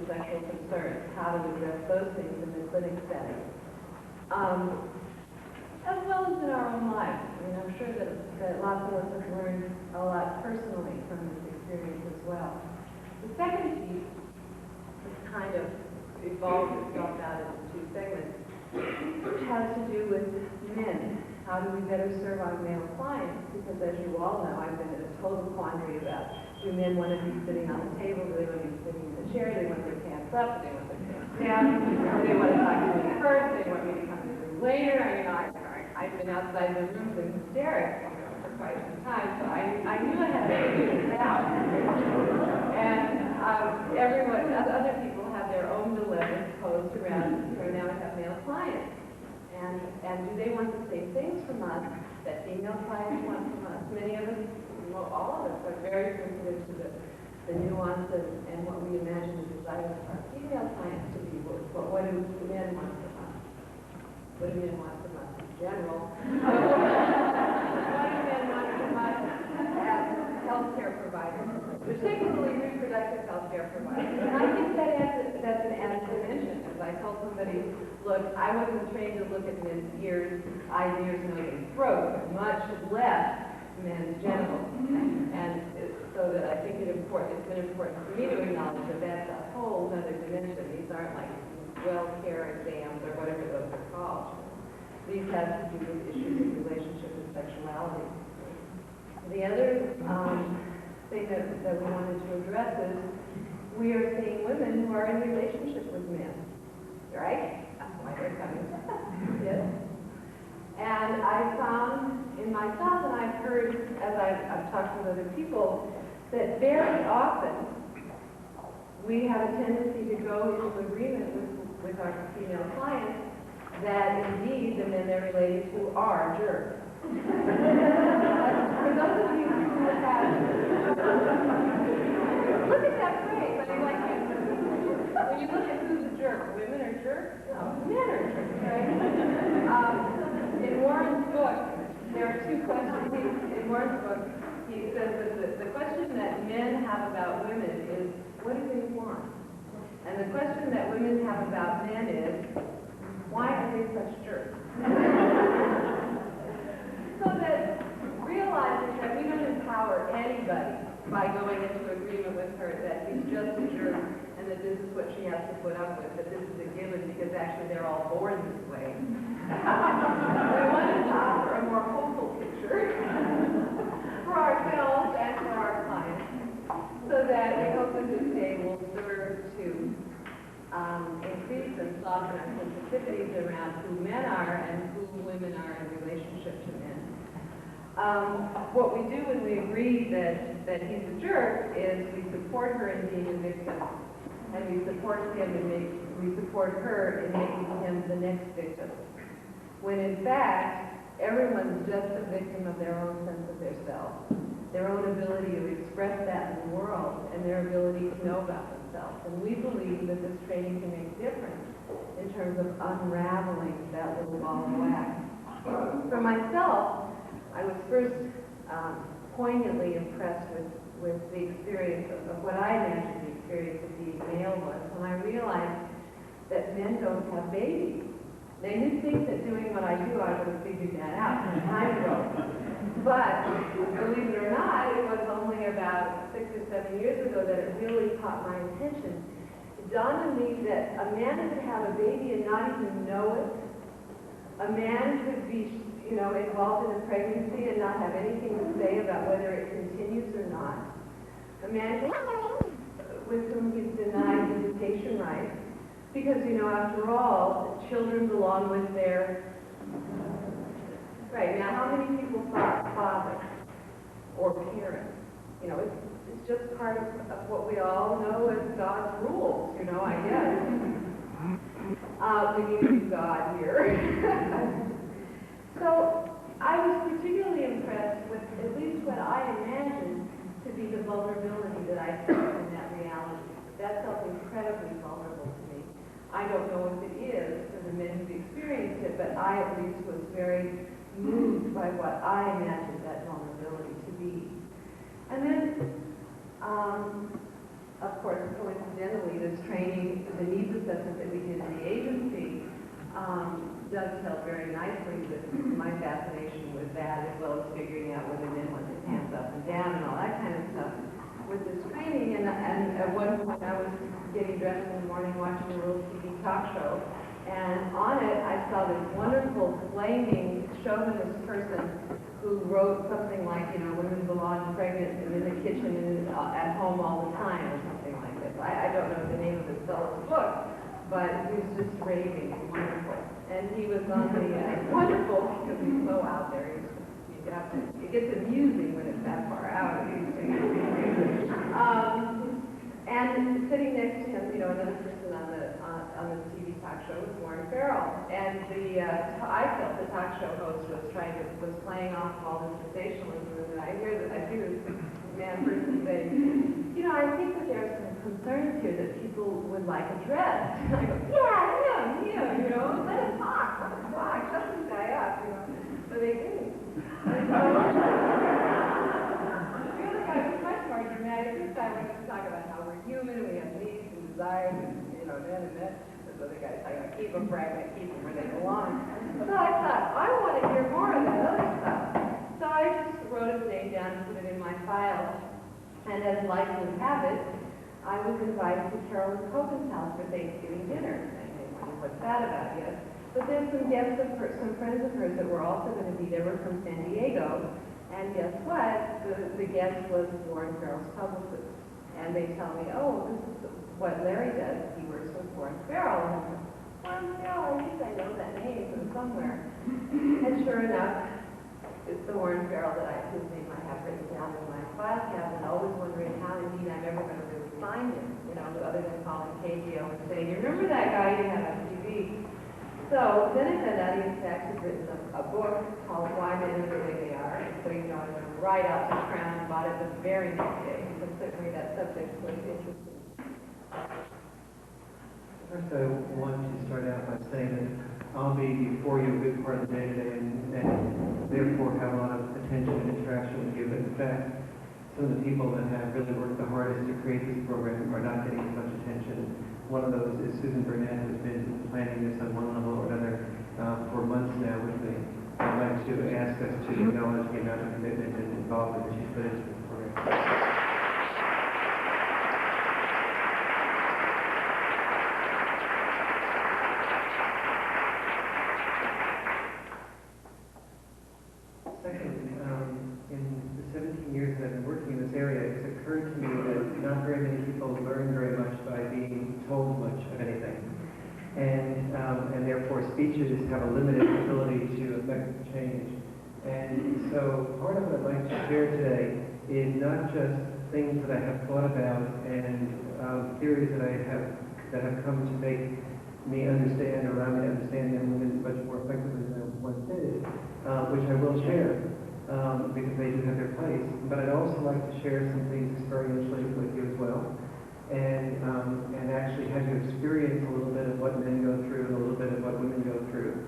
sexual concerns, how to address those things in the clinic setting, as well as in our own lives. I mean, I'm sure that lots of us have learned a lot personally from this experience as well. The second piece is kind of evolved itself out into two segments, which has to do with men. How do we better serve our male clients? Because as you all know, I've been in a total quandary about, do men want to be sitting on the table? Do they want to be sitting in the chair? Do they want their pants up? Do they want their pants down? Do they want to talk to me first? Do they want me to come to them later? I've been outside the rooms in hysterics for quite some time, so I knew I had to figure this out. And other people have their own dilemmas posed around, now I have male clients. And do they want the same things from us that female clients want from us? Many of us, well, all of us are very sensitive to the nuances and what we imagine the desires of our female clients to be. But what do men want from us? What do men want from us in general? What do men want from us as healthcare providers, particularly reproductive healthcare providers? And I think that's an added dimension. As I told somebody, look, I wasn't trained to look at men's ears, eyes, nose, and throat, much less men's genitals. And so that I think it's been important for me to acknowledge that that's a whole other dimension. These aren't like well-care exams or whatever those are called. These have to do with issues of relationship and sexuality. The other thing that we wanted to address is we are seeing women who are in relationship with men, right? That's why they're coming. Yes. And I found in myself, and I've heard as I've talked with other people, that very often we have a tendency to go into agreement with our female clients that indeed the men they're related to are jerks. For those of you who have, look at that phrase. I mean, like, when you look at who's a jerk, women are jerks? No, men are jerks, right? In Warren's book, there are two questions. In Warren's book, he says that the question that men have about women is, what do they want? And the question that women have about men is, why are they such jerks? So that realizing that we don't empower anybody by going into agreement with her that he's just a jerk and that this is what she has to put up with, that this is a given because actually they're all born this way. We wanted to offer a more hopeful picture for ourselves and for our clients so that we hope that this day will serve to increase and soften our sensitivities around who men are and who women are in relationship to men. What we do when we agree that he's a jerk is we support her in being a victim, and we support him we support her in making him the next victim. When in fact, everyone's just a victim of their own sense of their self, their own ability to express that in the world, and their ability to know about themselves. And we believe that this training can make a difference in terms of unraveling that little ball of wax. For myself, I was first poignantly impressed with the experience of what I imagined the experience of being male was when I realized that men don't have babies. Now, you'd think that doing what I do, I would have figured that out some time ago. But, believe it or not, it was only about 6 or 7 years ago that it really caught my attention. It dawned on me that a man could have a baby and not even know it. A man could be, involved in a pregnancy and not have anything to say about whether it continues or not. A man with whom he's denied visitation rights. Because, after all, children belong with their... Right, now how many people thought father or parent? It's just part of what we all know as God's rules, I guess. We need to be God here. So I was particularly impressed with at least what I imagined to be the vulnerability that I felt in that reality. That felt incredibly vulnerable to me. I don't know if it is for the men who've experienced it, but I at least was very moved by what I imagined that vulnerability to be. And then of course, coincidentally, this training, the needs assessment that we did in the agency, dovetailed very nicely with my fascination with that, as well as figuring out whether men want their hands up and down and all that kind of stuff with this training. And at one point, I was getting dressed in the morning watching a little TV talk show, and on it, I saw this wonderful, flaming chauvinist person who wrote something like, you know, women belong pregnant and in the kitchen and at home all the time, or something like this. I don't know the name of this fellow's book, but he was just raving, wonderful. And he was on the, wonderful, because he's so out there. It gets amusing when it's that far out. And sitting next to him, you know, another person on the TV talk show was Warren Farrell. And I felt the talk show host was playing off all this sensationalism, and I hear this man person say, you know, I think that there's some concerns here that people would like a dress. And I go, yeah, you know, let us talk, shut this guy up, you know. But they didn't. And so, the other guy was much more dramatic. This guy wanted to talk about how we're human, and we have needs and desires, and, you know, then. This other guy's talking about keep them pregnant, keep them where they belong. So I thought, I want to hear more of that other stuff. So I just wrote his name down and put it in my file. And as life would have it, I was invited to Carolyn Copen's house for Thanksgiving dinner. I didn't know what's that about yet. But there's some guests of her, some friends of hers that were also going to be there, were from San Diego. And guess what? The guest was Warren Farrell's publicist. And they tell me, oh, this is what Larry does. He works with Warren Farrell. And I'm like, Warren Farrell, I think I know that name from somewhere. And sure enough, it's the Warren Farrell whose name I have written down in my file cabinet, always wondering how indeed I'm ever going to really find him, you know, other than calling KGO and saying, you remember that guy you had on TV? So then I found out he in fact had written a book called Why Men Are the Way They Are. And so, you know, I went right out to Crown and bought it the very next day, because certainly that subject was interesting. First, I want to start out by saying that I'll be before you a good part of the day today, and therefore have a lot of attention and interaction with you. But in fact, some of the people that have really worked the hardest to create this program are not getting as much attention. One of those is Susan Burnett, who's been planning this on one level or another for months now with me. I'd like to ask us to acknowledge the amount of commitment and involvement that she's put into this program. It's occurred to me that not very many people learn very much by being told much of anything. And therefore speeches have a limited ability to affect change. And so part of what I'd like to share today is not just things that I have thought about and theories that have come to make me understand or allow me to understand them women much more effectively than I once did, which I will share. Because they do have their place. But I'd also like to share some things experientially with you as well, and actually have you experience a little bit of what men go through and a little bit of what women go through.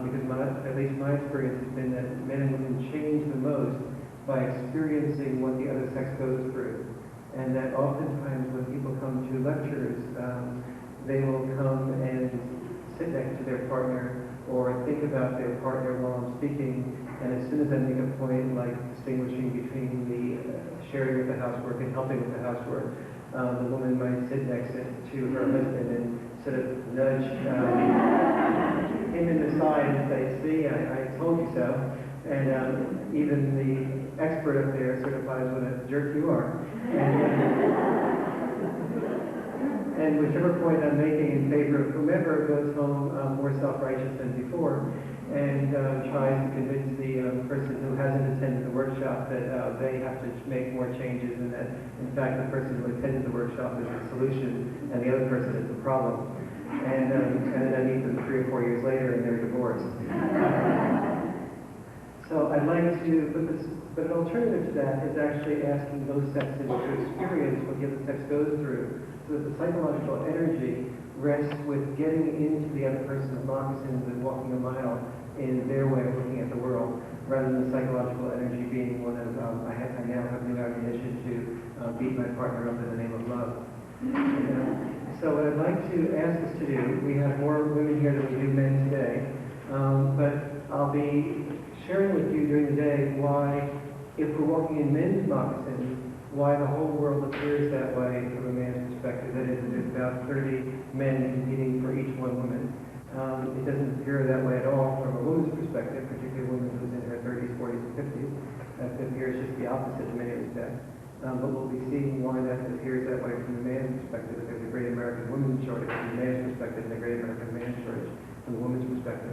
Because at least my experience has been that men and women change the most by experiencing what the other sex goes through. And that oftentimes when people come to lectures, they will come and sit next to their partner or think about their partner while I'm speaking. And as soon as I make a point like distinguishing between the sharing of the housework and helping with the housework, the woman might sit next to her husband and sort of nudge him in the side and say, see, I told you so. And even the expert up there certifies what a jerk you are. And whichever point I'm making in favor of whomever goes home more self-righteous than before, and tries to convince the person who hasn't attended the workshop that they have to make more changes, and that in fact the person who attended the workshop is the solution and the other person is the problem. And then I meet them 3 or 4 years later and they're divorced. So I'd like to, but an alternative to that is actually asking those sexes to experience what the other sex goes through, so that the psychological energy rests with getting into the other person's moccasins and walking a mile in their way of looking at the world, rather than the psychological energy being one of, I now have new ammunition to beat my partner up in the name of love. So what I'd like to ask us to do, we have more women here than we do men today, but I'll be sharing with you during the day why, if we're walking in men's moccasins, why the whole world appears that way from a man's perspective. That is, there's about 30 men competing for each one woman. It doesn't appear that way at all from a woman's perspective, particularly a woman who's in her 30s, 40s, and 50s. It appears just the opposite in many respects. But we'll be seeing why that appears that way from the man's perspective. That there's a great American women's shortage from the man's perspective and a great American man's shortage from the woman's perspective.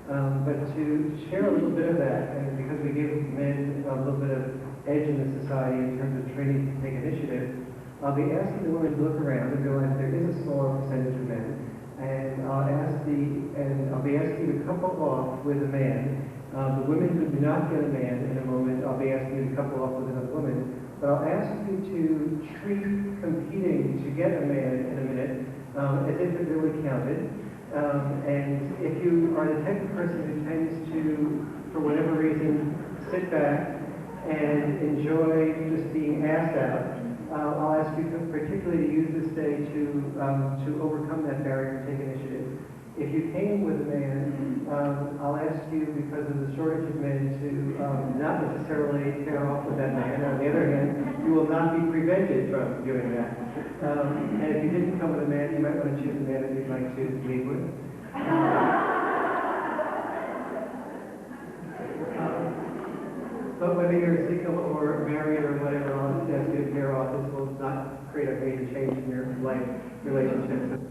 But to share a little bit of that, and because we give men a little bit of edge in the society in terms of training to take initiative, I'll be asking the women to look around and realize there is a smaller percentage of men. And I'll be asking you to couple off with a man. The women who do not get a man in a moment, I'll be asking you to couple off with another woman. But I'll ask you to treat competing to get a man in a minute as if it really counted. And if you are the type of person who tends to, for whatever reason, sit back and enjoy just being asked out, I'll ask you particularly to use this day to overcome that barrier and take initiative. If you came with a man, I'll ask you, because of the shortage of men, to not necessarily pair off with that man. On the other hand, you will not be prevented from doing that. And if you didn't come with a man, you might want to choose a man that you'd like to lead with. But whether you're single or married or whatever, I'll just ask you to pair off. This will not create a major change in your life relationships.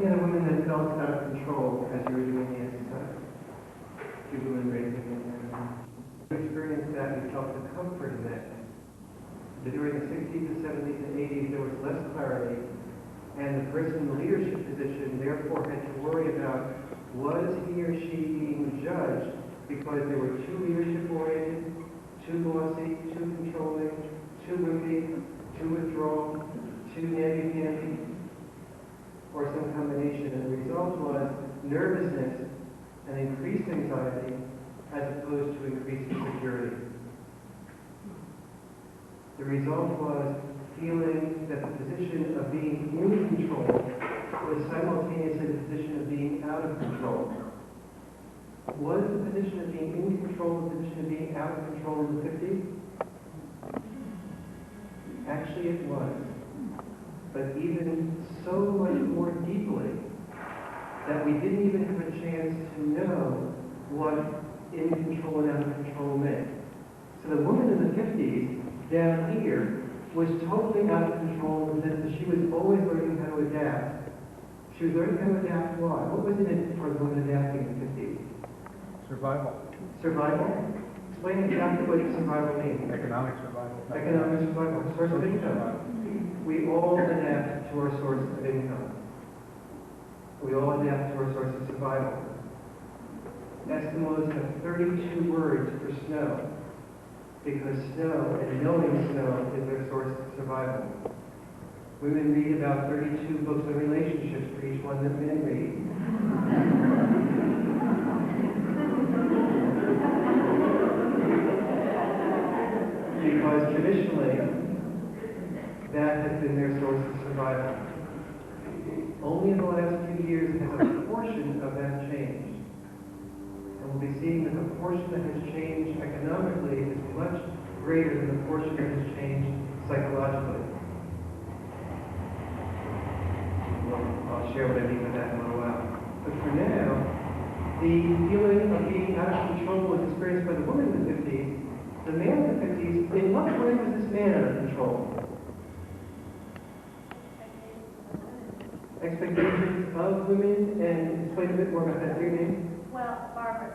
Any other women that felt out of control as you were doing the exercise? Two women raising their hand. experienced that and felt the comfort in that. But during the 60s, the 70s, and 80s, there was less clarity, and the person in the leadership position therefore had to worry about, was he or she being judged because they were too leadership-oriented, too bossy, too controlling, too wimpy, too withdrawal, too namby-pamby, or some combination. And the result was nervousness and increased anxiety as opposed to increased security. The result was feeling that the position of being in control was simultaneously the position of being out of control. Was the position of being in control the position of being out of control in the 50s? Actually, it was. But even so much more deeply that we didn't even have a chance to know what in control and out of control meant. So the woman in the 50s down here was totally out of control in the sense that she was always learning how to adapt. She was learning how to adapt why? What was in it for the woman adapting in the 50s? Survival. Survival? Explain exactly what survival means. Economic survival. Economic survival. Source of income. We all adapt to our source of income. We all adapt to our source of survival. Eskimos have 32 words for snow, because snow and knowing snow is their source of survival. Women read about 32 books on relationships for each one that men read. Because traditionally, that has been their source of survival. Only in the last few years has a portion of that changed. And we'll be seeing that the portion that has changed economically is much greater than the portion that has changed psychologically. Well, I'll share what I mean by that in a little while. But for now, the feeling of being out of control was experienced by the woman in the 50s. The man in the 50s, in what way was this man out of control? Expectations of women, and explain a bit more about that. Your name? Well, Barbara,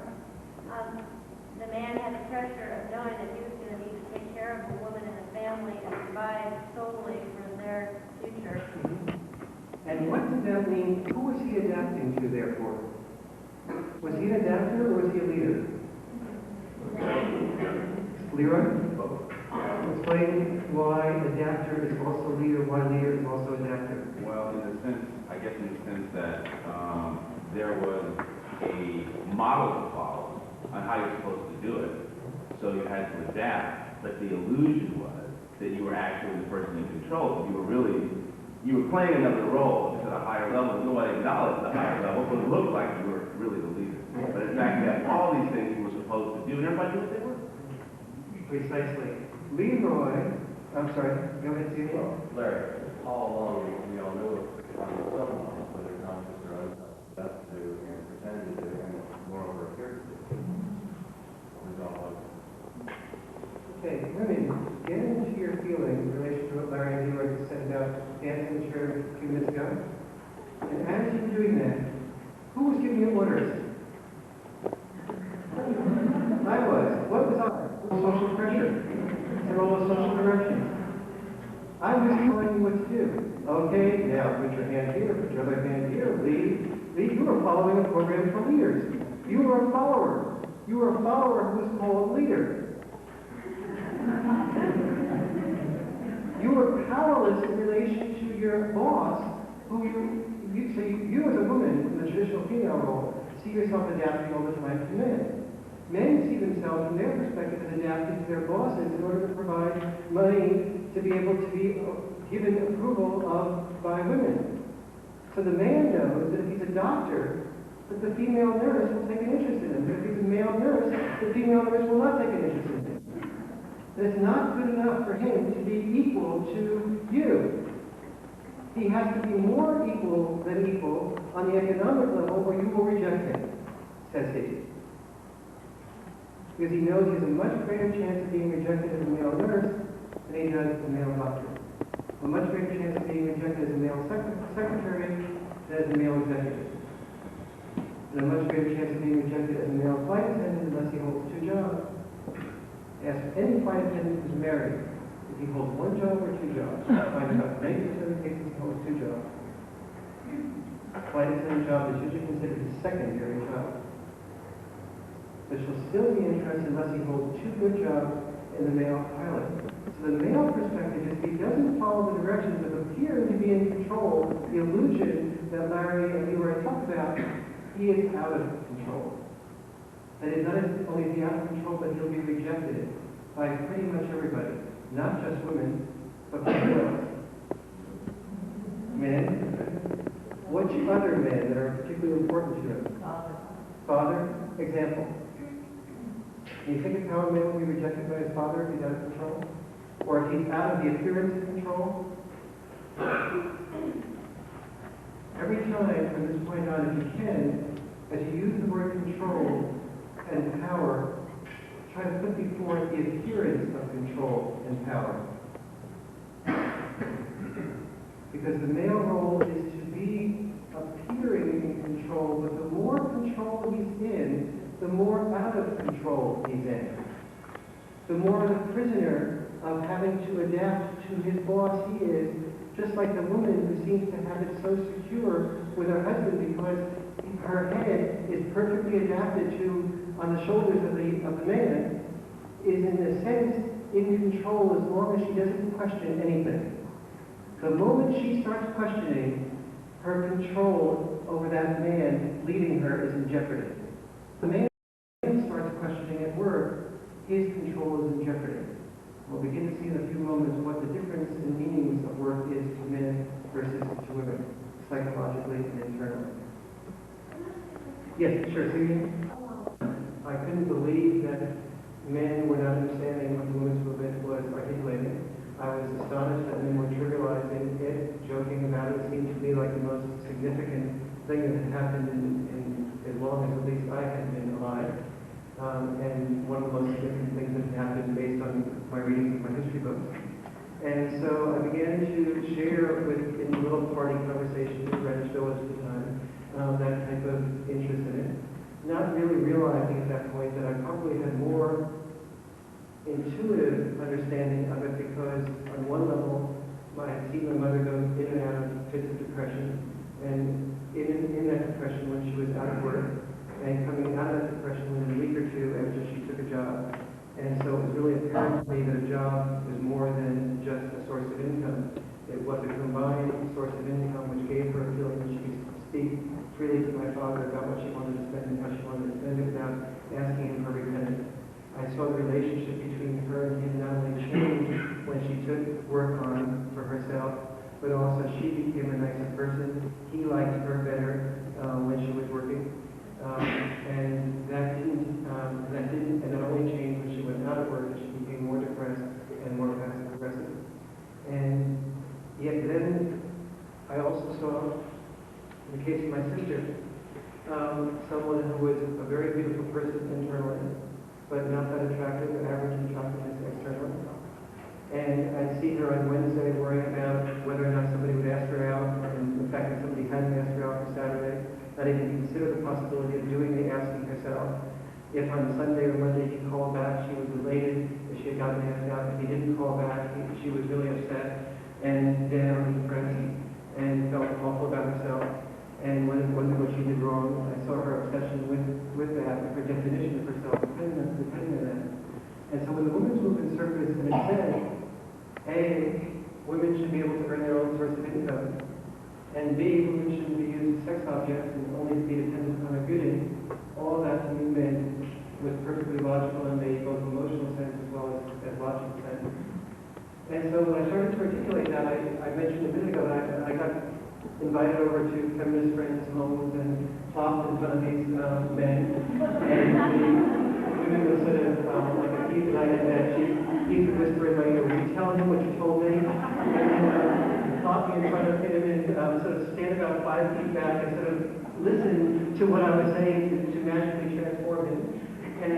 the man had the pressure of knowing that he was going to need to take care of the woman and the family and provide solely for their future. And what did that mean? Who was he adapting to, therefore? Was he an adapter or was he a leader? Leroy? Explain why adapter is also leader, why leader is also adapter. Well, in a sense, I guess in the sense that there was a model to follow on how you're supposed to do it, so you had to adapt, but the illusion was that you were actually the person in control. You were playing another role just at a higher level. Nobody acknowledged the higher level, but it looked like you were really the leader. But in fact, you had all these things you were supposed to do, and everybody knew what they were. Precisely. Leroy, I'm sorry, go ahead, Steve. Well, Larry, all along we all knew it on some level, whether conscious or unconscious, that's to do and pretend to do and moreover appear to do. There's all of Okay, women, get into your feelings in relation to what Larry and Leroy just said about dancing in the chair a few minutes ago. And as you were doing that, who was giving you orders? I was. What was I? Social pressure. And all the social directions. I was telling you what to do. Okay, now put your hand here, put your other hand here, lead. You were following a program for leaders. You were a follower. You were a follower who was called leader. You were powerless in relation to your boss, who you as a woman in the traditional female role, see yourself adapting all the time to men. Men see themselves from their perspective as adapting to their bosses in order to provide money to be able to be given approval of by women. So the man knows that if he's a doctor, that the female nurse will take an interest in him. But if he's a male nurse, the female nurse will not take an interest in him. And it's not good enough for him to be equal to you. He has to be more equal than equal on the economic level, or you will reject him, says he. Because he knows he has a much greater chance of being rejected as a male nurse than he does as a male doctor. A much greater chance of being rejected as a male secretary than as a male executive. And a much greater chance of being rejected as a male flight attendant unless he holds two jobs. ask any flight attendant who's married if he holds one job or two jobs. You'll find about 90% of the cases he holds two jobs. A flight attendant job is usually considered a secondary job. But she'll still be interested unless he holds two good jobs in the male pilot. So the male perspective is he doesn't follow the directions of appearing to be in control, the illusion that Larry and Leroy talked about, he is out of control. That is not only is he out of control, but he'll be rejected by pretty much everybody. Not just women, but people else. Men. Which other men that are particularly important to him? Father. Example. Can you think of how a man will be rejected by his father if he's out of control? Or if he's out of the appearance of control? Every time from this point on, if you can, as you use the word control and power, try to put before it the appearance of control and power. Because the male role is to be appearing in control, but the more control he's in, the more out of control he's in. The more the prisoner of having to adapt to his boss he is, just like the woman who seems to have it so secure with her husband because her head is perfectly adapted to on the shoulders of the man, is in a sense in control as long as she doesn't question anything. The moment she starts questioning, her control over that man leading her is in jeopardy. The man starts questioning at work, his control is in jeopardy. We'll begin to see in a few moments what the difference in meanings of work is to men versus to women, psychologically and internally. Yes, sure, see? I couldn't believe that men were not understanding what the women's movement was articulating. I was astonished that men were trivializing it, joking about it. It seemed to me like the most significant thing that had happened in as long as at least I had been alive. And one of the most significant things that had happened based on my readings of my history books. And so I began to share in little party conversations with Greenwich Village at the time, that type of interest in it. Not really realizing at that point that I probably had more intuitive understanding of it because on one level, I had seen my mother go in and out of fits of depression, and in that depression when she was out of work, and coming out of that depression within a week or two after she took a job. And so it was really apparent to me that a job was more than just a source of income. It was a combined source of income which gave her a feeling that she could speak freely to my father about what she wanted to spend and how she wanted to spend it without asking him for repentance. I saw the relationship between her and him not only change when she took work on for herself, but also she became a nicer person. He liked her better when she was working. And that only changed when she went out of work and she became more depressed and more passive aggressive. And yet then I also saw, in the case of my sister, someone who was a very beautiful person internally, but not that attractive, average attractiveness externally. And I'd see her on Wednesday worrying about whether or not somebody would ask her out, and the fact that somebody hadn't asked her out for Saturday, not even consider the possibility of doing the asking herself. If on Sunday or Monday he called back, she was elated that she had gotten asked out. If he didn't call back, she was really upset and down and depressed and felt awful about herself and wondered what she did wrong. I saw her obsession with that, with her definition of herself, depending on that. And so when the women's movement surfaced and it said, A, women should be able to earn their own source of income, and B, women shouldn't be used as sex objects and only be dependent on their beauty, all that to me meant was perfectly logical and made both emotional sense as well as logical sense. And so when I started to articulate that, I mentioned a minute ago that I got invited over to feminist friends' homes and plopped in front of these men, and the women would sort of, like a Keith and I had met, Keith would whisper in my ear, "Would you tell him what you told me?" And plop me in front of him and sort of stand about 5 feet back and sort of listen to what I was saying to magically transform him. And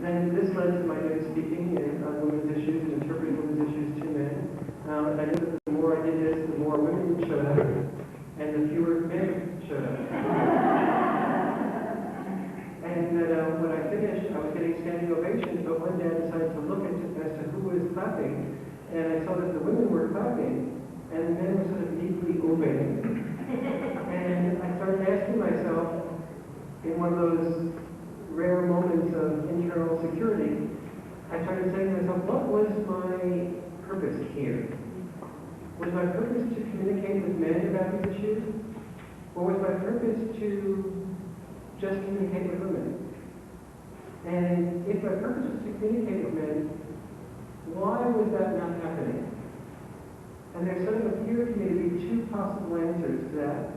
then this led to my own speaking on women's issues and interpreting women's issues to men. And I knew that the more I did this, the more women showed up, and the fewer men showed up. And that when I finished, I was getting standing ovations, but But one day I decided to look as to who was clapping, and I saw that the women were clapping, and the men were sort of deeply obeying. And I started asking myself, in one of those rare moments of internal security, I started saying to myself, what was my purpose here? Was my purpose to communicate with men about these issues? Or was my purpose to just communicate with women? And if my purpose was to communicate with men, why was that not happening? And there sort of appeared to me to be two possible answers to that.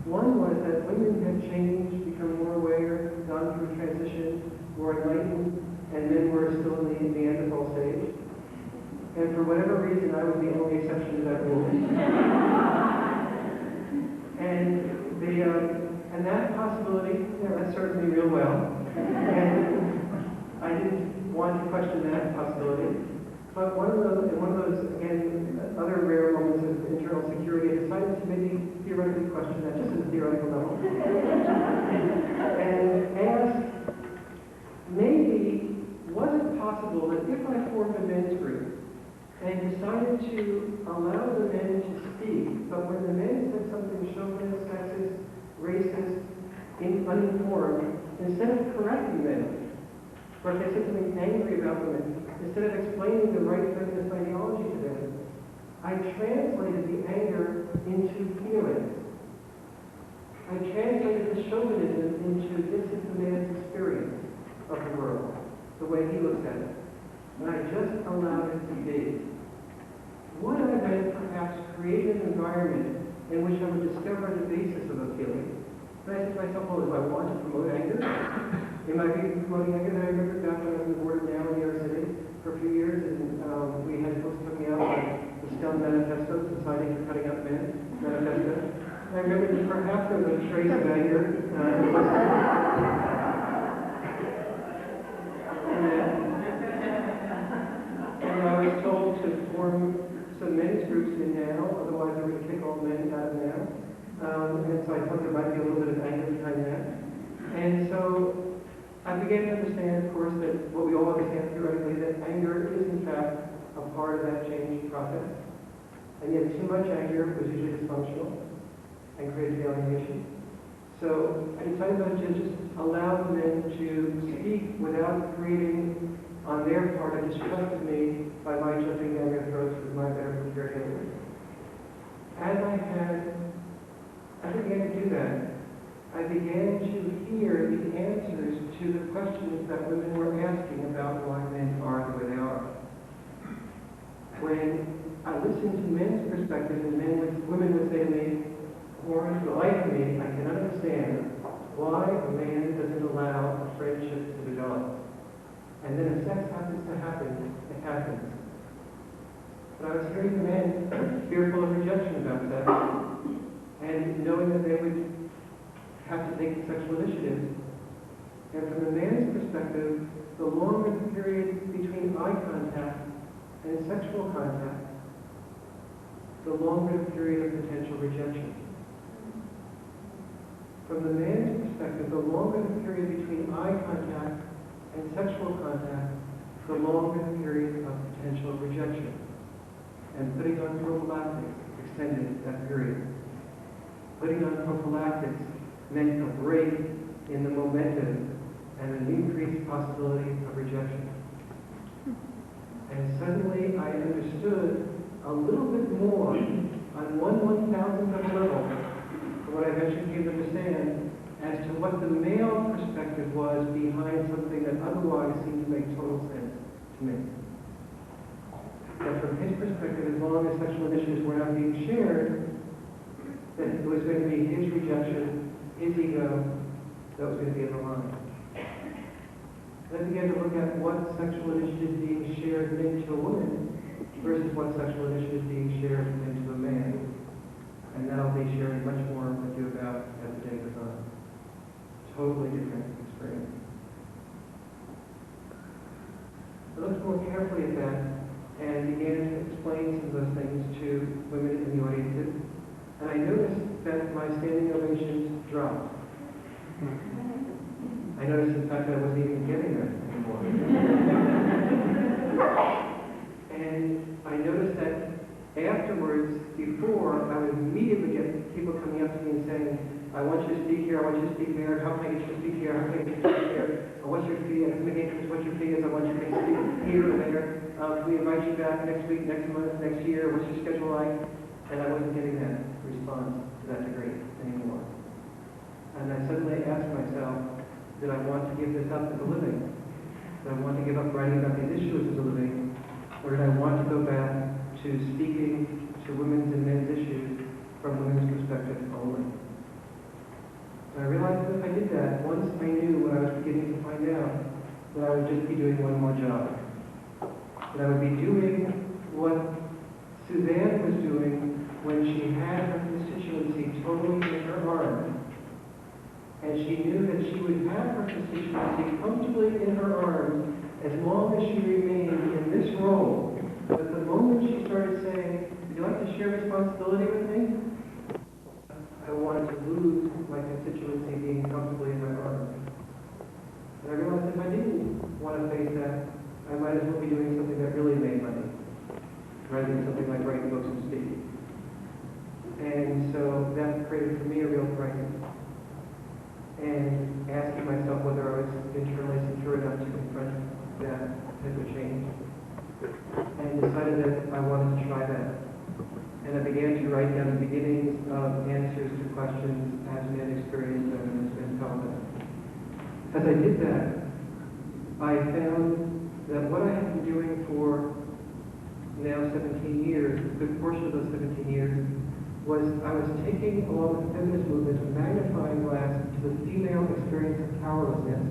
One was that women had changed, become more aware, gone through transition, more enlightened, and men were still in the Neanderthal stage. And for whatever reason, I was the only exception to that rule. And that possibility, that served me real well. And I didn't want to question that possibility. But one of those, again, other rare moments of internal security, I decided to maybe theoretically question that, just at a theoretical level. And ask, maybe, was it possible that if I formed a men's group, and decided to allow the men to speak, but when the men said something chauvinist, sexist, racist, uninformed, instead of correcting them, or if they said something angry about women, instead of explaining the right feminist ideology to them, I translated the anger into feelings. I translated the chauvinism into this is the man's experience of the world, the way he looks at it. And I just allowed it to be. Would I then perhaps create an environment in which I would discover the basis of a feeling? And I said to myself, well, do I want to promote anger? Am I being promoting anger? And I remember back when I was on the board now in New York City for a few years, and we had folks coming out like the SCUM Manifesto, Society for Cutting Up Men Manifesto. And I remember that perhaps there was a trace of anger. And I was told to form some men's groups in now, otherwise I would kick all men out of now. And so I thought there might be a little bit of anger behind that. And so I began to understand, of course, that what we all understand theoretically, that anger is in fact a part of that change process. And yet too much anger was usually dysfunctional and created alienation. So I decided to just allow the men to speak without creating on their part a distrust of me by my jumping down their throats with my better prepared answers. As I began to do that, I began to hear the answers to the questions that women were asking about why men are the way they are. When I listened to men's perspective, and women would say to me, or to the life of me, I cannot understand why a man doesn't allow a friendship to develop. And then if sex happens to happen, it happens. But I was hearing the men fearful of rejection about sex, and knowing that they would have to take sexual initiative. And from the man's perspective, the longer the period between eye contact and sexual contact, the longer the period of potential rejection. From the man's perspective, the longer the period between eye contact and sexual contact, the longer the period of potential rejection. And putting on prophylactics extended that period. Putting on prophylactics meant a break in the momentum and an increased possibility of rejection. And suddenly I understood a little bit more on 1/1000th of a level of what I eventually came to understand as to what the male perspective was behind something that otherwise seemed to make total sense to me. That from his perspective, as long as sexual initiatives were not being shared, that it was going to be his rejection, his ego, that was going to be in the line. Then I began to look at what sexual initiatives being shared meant to a woman versus what sexual initiatives being shared meant to a man. And that I'll be sharing much more with you about as the day goes on. Totally different experience. I looked more carefully at that and began to explain some of those things to women in the audiences. And I noticed that my standing ovations dropped. I noticed, in fact, that I wasn't even getting them. anymore. And I noticed that afterwards, before, I would immediately get people coming up to me and saying, I want you to speak here, I want you to speak there, how can I get you to speak here, how can I get you to speak here, what's your fee, I can make interest, what's your fee is, I want you to speak here or there, can we invite you back next week, next month, next year, what's your schedule like? And I wasn't getting that response to that degree anymore. And I suddenly asked myself, did I want to give this up as a living? Did I want to give up writing about these issues as a living? Or did I want to go back to speaking to women's and men's issues from women's perspective only? And I realized that if I did that, once I knew what I was beginning to find out, that I would just be doing one more job. That I would be doing what Suzanne was doing when she had her constituency totally in her arms. And she knew that she would have her constituency comfortably in her arms as long as she remained in this role. But the moment she started saying, would you like to share responsibility with me? I wanted to lose my constituency being comfortably in my arms. And I realized if I didn't want to face that, I might as well be doing something that really made money, rather than something like writing books and speaking. And so that created for me a real crisis. And asking myself whether I was internally secure enough to confront that type of change. And decided that I wanted to try that. And I began to write down the beginnings of answers to questions as men experience them and as men tell them. As I did that, I found that what I had been doing for now 17 years, a good portion of those 17 years, was I was taking, along with the feminist movement, a magnifying glass to the female experience of powerlessness.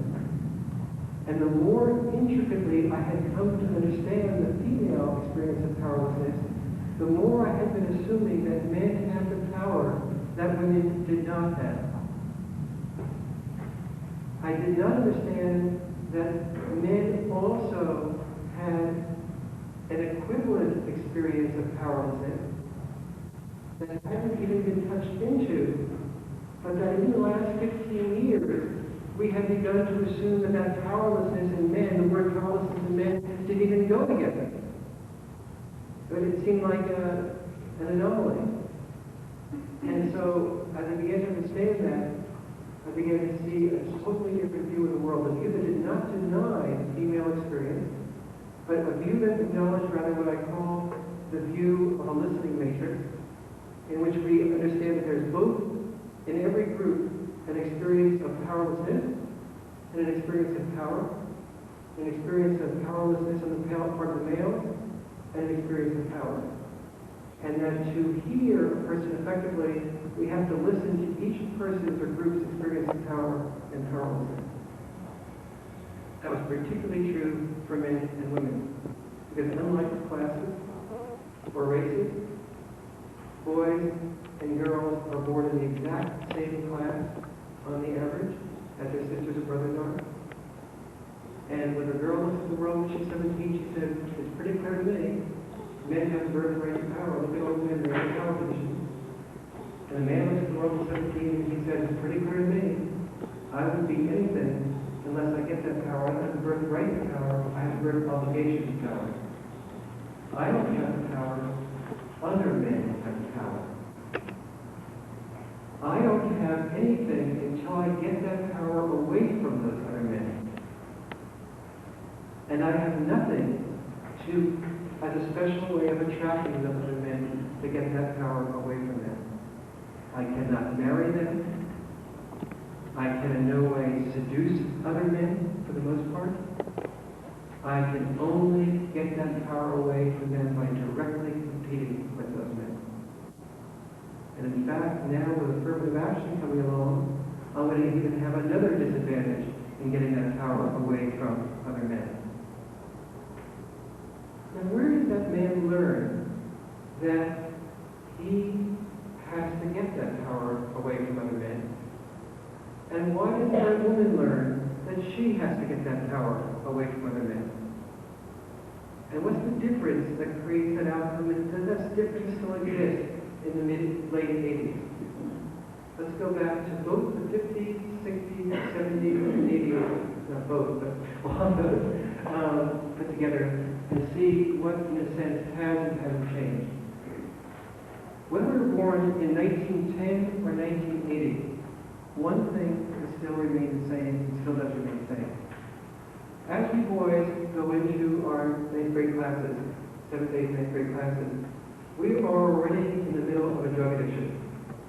And the more intricately I had come to understand the female experience of powerlessness, the more I had been assuming that men had the power that women did not have. I did not understand that men also had an equivalent experience of powerlessness that hadn't even been touched into, but that in the last 15 years, we had begun to assume that that powerlessness in men, the word powerlessness in men, didn't even go together. But it seemed like an anomaly. And so, as I began to understand that, I began to see a totally different view of the world, a view that did not deny female experience, but a view that acknowledged rather what I call the view of a listening matrix, in which we understand that there's both, in every group, an experience of powerlessness and an experience of power, an experience of powerlessness on the part of the male, and an experience of power. And that to hear a person effectively, we have to listen to each person's or group's experience of power and powerlessness. That was particularly true for men and women, because unlike classes or races, boys and girls are born in the exact same class on the average as their sisters or brothers are. And when a girl looks at the world when she's 17, she says, it's pretty clear to me, men have birthright to power. Look at all the men, they're in power positions. And a man looks at the world at 17 and he says, it's pretty clear to me, I wouldn't be anything unless I get that power. I don't have the birthright to power, I have the birth obligation to power. I don't have the power, other men have the power. I don't have anything until I get that power away from those other men. And I have nothing to, as a special way of attracting those other men to get that power away from them. I cannot marry them. I can in no way seduce other men, for the most part. I can only get that power away from them by directly competing with those men. And in fact, now with affirmative action coming along, I'm going to even have another disadvantage in getting that power away from other men. Now, where does that man learn that he has to get that power away from other men? And why does that woman learn that she has to get that power away from other men? And what's the difference that creates that outcome? And does that difference still exist in the late 80s? Let's go back to both the 50s, 60s, 70s, and 80s, not both, but all of those put together, and see what, in a sense, has and hasn't changed. Whether we were born in 1910 or 1980, one thing still remains the same and still does remain the same. As we boys go into our 9th grade classes, 7th, 8th, 9th grade classes, we are already in the middle of a drug addiction.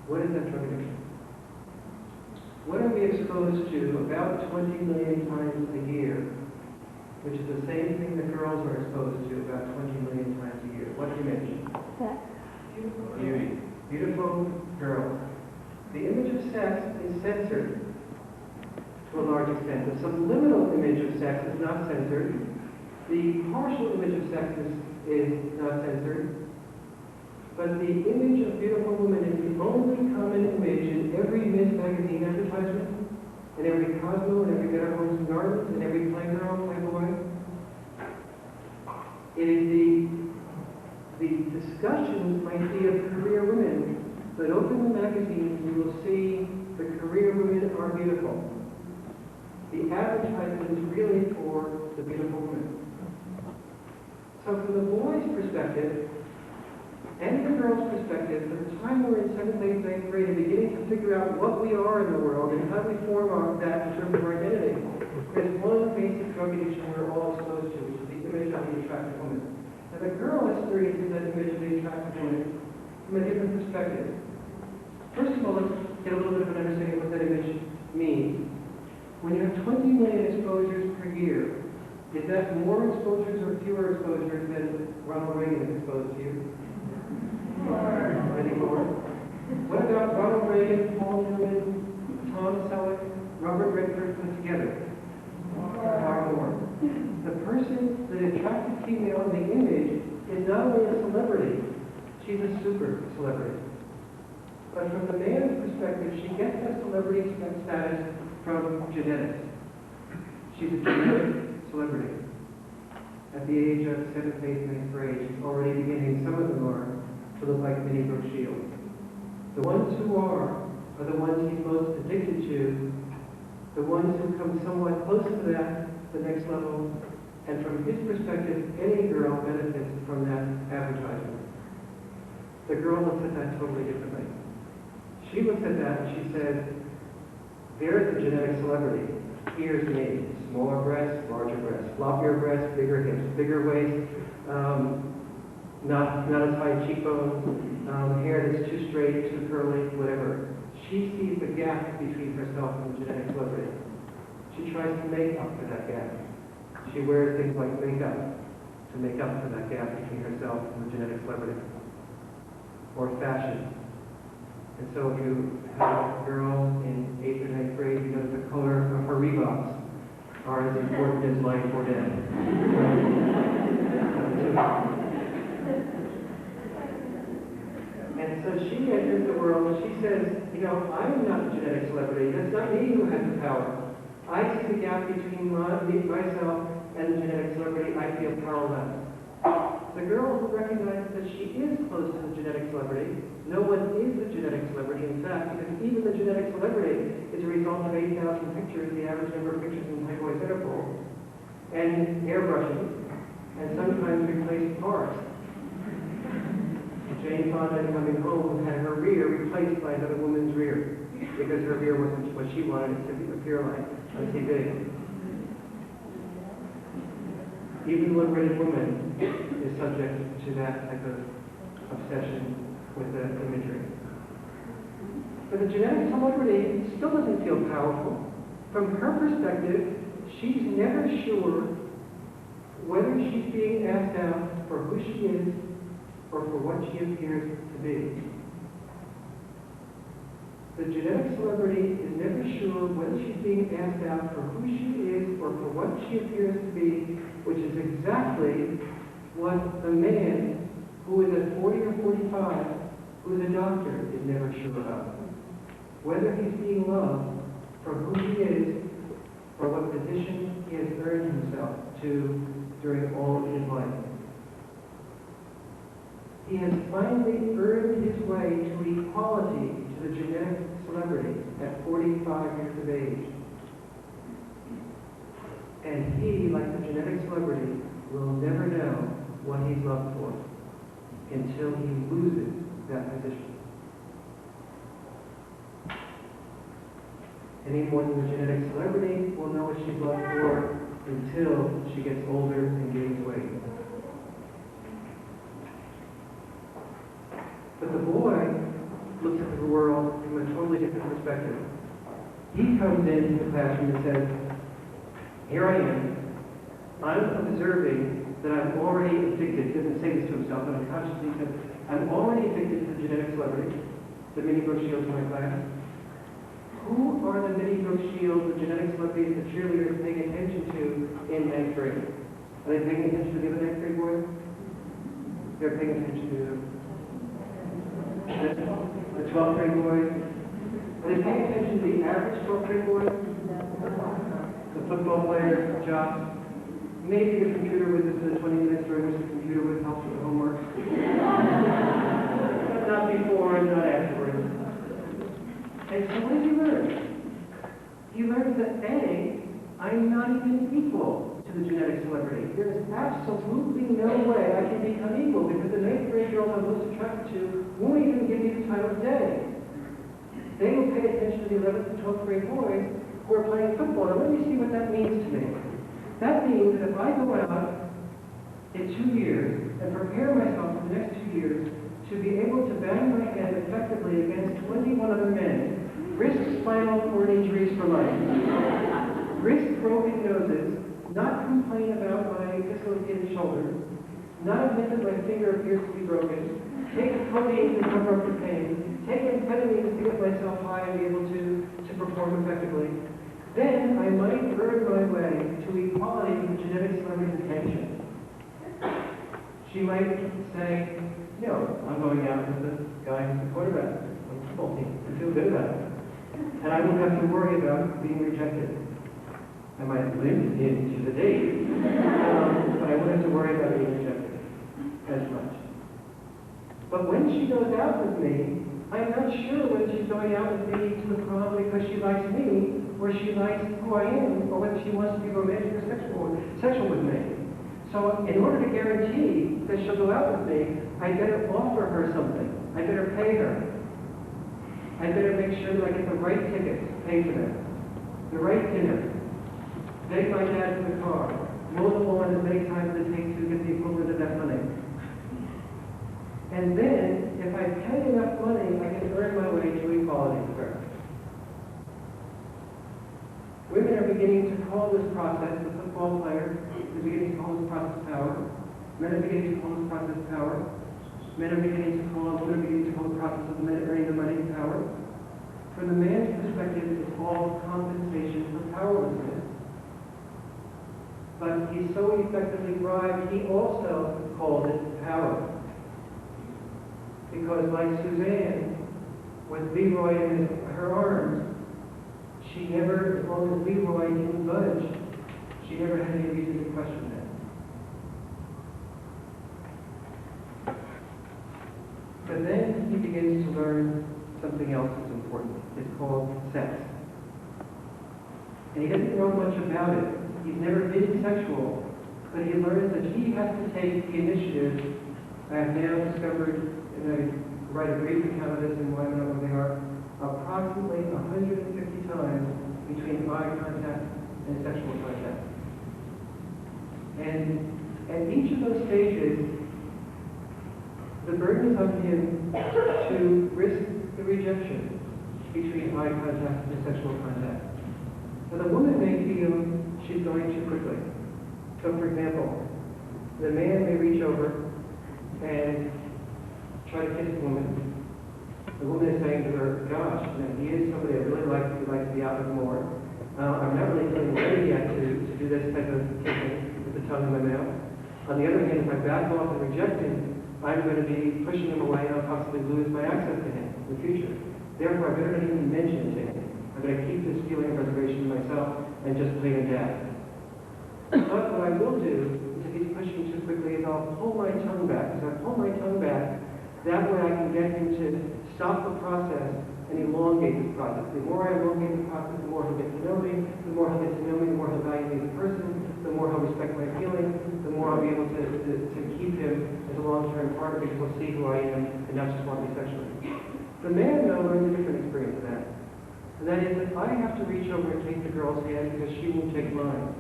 What is that drug addiction? What are we exposed to about 20 million times a year, which is the same thing that girls are exposed to about 20 million times a year? What do you mention? Beauty. Beautiful girls. The image of sex is censored to a large extent. The subliminal image of sex is not censored. The partial image of sex is not censored. But the image of beautiful women is the only common image in every Ms. Magazine advertisement, in every Cosmo, in every Better Homes and Gardens, in every Playgirl, Playboy. It is the discussions might be of career women, but open the magazines, you will see the career women are beautiful. The advertisement is really for the beautiful women. So from the boys' perspective, and the girls' perspective, from the time we're in 7th, 8th, 9th grade and beginning to figure out what we are in the world and how we form that in terms of our identity, there's one basic drug addiction we're all exposed to, which is the image of the attractive woman. And the girl experiences that image of the attractive woman from a different perspective. First of all, let's get a little bit of an understanding of what that image means. When you have 20 million exposures per year, is that more exposures or fewer exposures than Ronald Reagan is exposed to you? Anymore. What about Ronald Reagan, Paul Newman, Tom Selleck, Robert Redford put together? Far more. The person, the attractive female in the image, is not only a celebrity, she's a super celebrity. But from the man's perspective, she gets that celebrity status from genetics. She's a genetic celebrity. At the age of 7th, 8th, 9th grade, she's already beginning, some of them are, to look like Minnie Brooke Shields. The ones who are the ones he's most addicted to, the ones who come somewhat close to that, the next level, and from his perspective, any girl benefits from that advertisement. The girl looks at that totally differently. She looks at that and she says, there's the genetic celebrity. Here's me. Smaller breasts, larger breasts, floppier breasts, bigger hips, bigger waist, not as high cheekbones, hair that's too straight, too curly, whatever. She sees the gap between herself and the genetic celebrity. She tries to make up for that gap. She wears things like makeup to make up for that gap between herself and the genetic celebrity. Or fashion. And so if you have a girl in 8th or 9th grade, you know that the color of her Reeboks are as important as life or death. And so she enters the world and she says, you know, I'm not a genetic celebrity. That's not me who has the power. I see the gap between myself and the genetic celebrity. I feel powerless. The girl who recognizes that she is close to the genetic celebrity, no one is the genetic celebrity, in fact, because even the genetic celebrity is a result of 8,000 pictures, the average number of pictures in Playboy Centerfold, and airbrushing, and sometimes replaced parts. Jane Fonda coming home had her rear replaced by another woman's rear, because her rear wasn't what she wanted it to appear like on TV. Even one rated woman is subject to that type of obsession with the imagery. But the genetic celebrity still doesn't feel powerful. From her perspective, she's never sure whether she's being asked out for who she is or for what she appears to be. The genetic celebrity is never sure whether she's being asked out for who she is or for what she appears to be, which is exactly what the man who is at 40 or 45, who's a doctor, is never sure about. Whether he's being loved for who he is or what position he has earned himself to during all of his life. He has finally earned his way to equality to the genetic celebrity at 45 years of age. And he, like the genetic celebrity, will never know what he's loved for until he loses that position. Any more than the genetic celebrity will know what she's loved for until she gets older and gains weight. But the boy looks at the world from a totally different perspective. He comes into the classroom and says, here I am. I'm observing that I'm already addicted. He doesn't say this to himself, but unconsciously says, I'm already addicted to the genetic celebrity, the mini Brooke Shields in my class. Who are the mini Brooke Shields, the genetic celebrities, the cheerleaders paying attention to in ninth grade? Are they paying attention to the other ninth grade boys? They're paying attention to the 12th grade boys. Are they paying attention to the average 12th grade boys? The football player, jocks, maybe the computer whiz for the 20 minutes during which the computer whiz helps with the homework. But not before and not afterwards. And so what does he learn? He learns that A, I'm not even equal to the genetic celebrity. There is absolutely no way I can become equal because the 9th grade girls I'm most attracted to won't even give me the time of day. They will pay attention to the 11th and 12th grade boys who are playing football. Now let me see what that means to me. That means that if I go out in 2 years and prepare myself for the next 2 years to be able to bang my head effectively against 21 other men, risk spinal cord injuries for life, risk broken noses, not complain about my dislocated shoulder, not admit that my finger appears to be broken, take codeine to cover up the pain, take amphetamines to get myself high and be able to perform effectively, then I might earn my way to equality with the genetic celebrity's attention. She might say, no, I'm going out with the guy who's the quarterback on the football team. I feel good about it. And I won't have to worry about being rejected. I might limp into the date, but I won't have to worry about being rejected as much. But when she goes out with me, I'm not sure whether she's going out with me to the prom because she likes me, or she likes who I am, or whether she wants to be romantic or sexual with me. So in order to guarantee that she'll go out with me, I better offer her something. I better pay her. I better make sure that I get the right tickets, pay for them, the right dinner, beg my dad for the car, mow the lawn as many times as it takes to get the equivalent of that money. And then, if I pay enough money, I can earn my way to equality with her. Women are beginning to call this process, the football player is beginning to call this process power. Men are beginning to call this process power. Men are beginning to call, women are beginning to call the process of the men earning the money power. From the man's perspective, it's all compensation for powerlessness. But he so effectively bribed, he also called it power. Because like Suzanne, with Leroy in her arms, she never, as long as Leroy didn't budge, she never had any reason to question that. But then he begins to learn something else that's important. It's called sex. And he doesn't know much about it. He's never been sexual, but he learns that he has to take the initiative. I have now discovered, and I write a brief account of this in why I know where they are, approximately 150 times between eye contact and sexual contact. And at each of those stages, the burden is on him to risk the rejection between eye contact and sexual contact. Now the woman may feel she's going too quickly. So for example, the man may reach over and try to kiss the woman. The woman is saying to her, gosh, he is somebody I really like, who'd like to be out with more. I'm not really feeling ready yet to do this type of kissing with the tongue in my mouth. On the other hand, if I back off and reject him, I'm going to be pushing him away and I'll possibly lose my access to him in the future. Therefore, I better not even mention it to him. I'm going to keep this feeling of reservation to myself and just play him down. But what I will do is if he's pushing too quickly is I'll pull my tongue back. As I pull my tongue back, that way I can get him to stop the process and elongate this process. The more I elongate the process, the more he'll get to know me. The more he'll get to know me, the more he'll value me as a person. The more he'll respect my feelings. The more I'll be able to keep him as a long-term partner because he'll see who I am and not just want me sexually. The man, though, learns a different experience of that. And that is that I have to reach over and take the girl's hand because she won't take mine.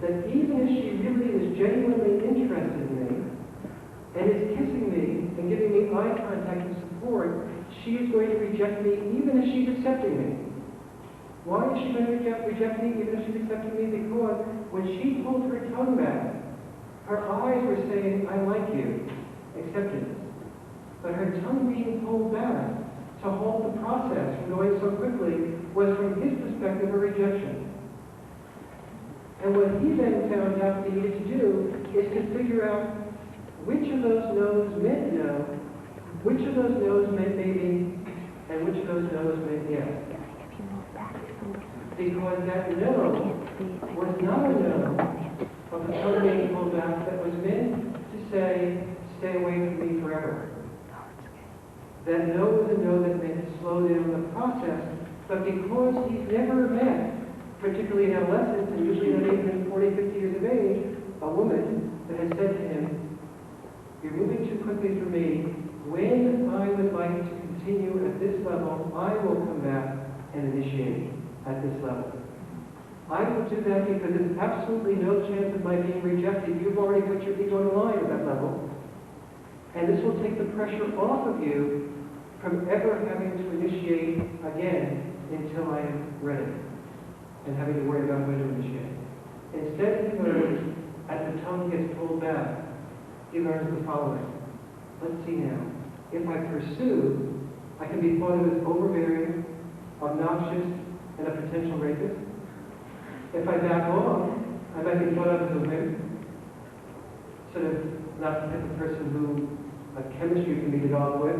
That even if she really is genuinely interested in me, and is kissing me and giving me eye contact and support, she is going to reject me even if she's accepting me. Why is she going to reject me even if she's accepting me? Because when she pulled her tongue back, her eyes were saying, I like you, acceptance. But her tongue being pulled back to halt the process from going so quickly was, from his perspective, a rejection. And what he then found out he needed to do is to figure out which of those no's meant no, which of those no's meant maybe, and which of those no's meant yes. Because that no was not a no of the tongue being pulled back, that was meant to say, stay away from me forever. That no was a no that meant to slow down the process, but because he's never met, particularly in adolescence, and usually not even 40, 50 years of age, a woman that has said to him, you're moving too quickly for me. When I would like to continue at this level, I will come back and initiate at this level. I will do that because there's absolutely no chance of my being rejected. You've already put your ego on the line at that level. And this will take the pressure off of you from ever having to initiate again until I am ready and having to worry about when to initiate. Instead, he learns, as the tongue gets pulled back, he learns the following. Let's see now. If I pursue, I can be thought of as overbearing, obnoxious, and a potential rapist. If I back off, I might be thought of as a wimp, sort of not the type of person who a chemistry can be developed with.